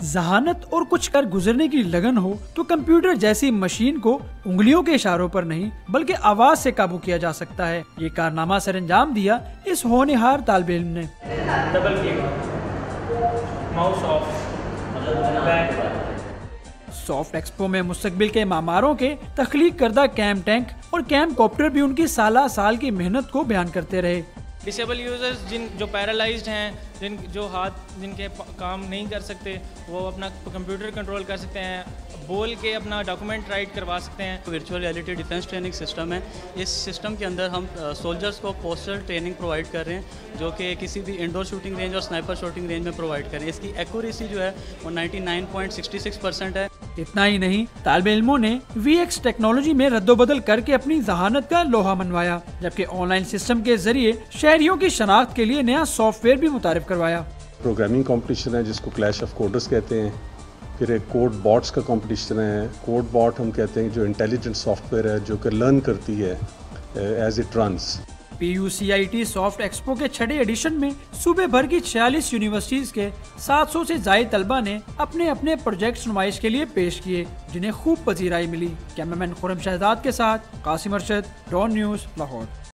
ذہانت اور کچھ کر گزرنے کی لگن ہو تو کمپیوٹر جیسی مشین کو انگلیوں کے اشاروں پر نہیں بلکہ آواز سے قابو کیا جا سکتا ہے۔ یہ کارنامہ سر انجام دیا اس ہونہار طالب علم نے۔ سافٹ ایکسپو میں مستقبل کے معماروں کے تخلیق کردہ کیم ٹینک اور کیم کوپٹر بھی ان کی سالہ سال کی محنت کو بیان کرتے رہے۔ ڈسیبل یوزرز جو پیرالائزڈ ہیں، جو ہاتھ جن کے کام نہیں کر سکتے، وہ اپنا کمپیوٹر کنٹرول کر سکتے ہیں، بول کے اپنا ڈاکومنٹ رائٹ کروا سکتے ہیں۔ Virtual reality defence training system ہے۔ اس سسٹم کے اندر ہم سولجرز کو پوسٹل ٹریننگ پرووائڈ کر رہے ہیں، جو کہ کسی بھی انڈور شوٹنگ رینج اور سنائپر شوٹنگ رینج میں پرووائڈ کر رہے ہیں۔ اس کی ایکوریسی جو ہے وہ 99.66% ہے۔ اتنا ہی نہیں، طالب علموں نے وی ایکس ٹیکنالوجی میں رد و بدل کر کے اپنی ذہانت کا لوہا منوایا، جبکہ آن لائن سسٹم کے ذریعے شہریوں کی شناخت کے لیے نیا سافٹ ویئر بھی متعارف کروایا۔ پروگرامنگ کمپٹیشن ہے جس کو کلیش آف کوڈرز کہتے ہیں، پھر ایک کوڈ باٹس کا کمپٹیشن ہے۔ کوڈ باٹ ہم کہتے ہیں جو انٹیلیجنٹ سافٹ ویئر ہے جو کہ لرن کرتی ہے as it runs. PUCIT soft expo کے 6 ایڈیشن میں صوبے بھر کی 46 یونیورسٹیز کے 700 سے زائد طلبہ نے اپنے اپنے پروجیکٹس نمائش کے لیے پیش کیے، جنہیں خوب پذیرائی ملی۔ کیمرہ مین خرم شہزاد کے ساتھ قاسم ارشد، ڈان نیوز، لاہور۔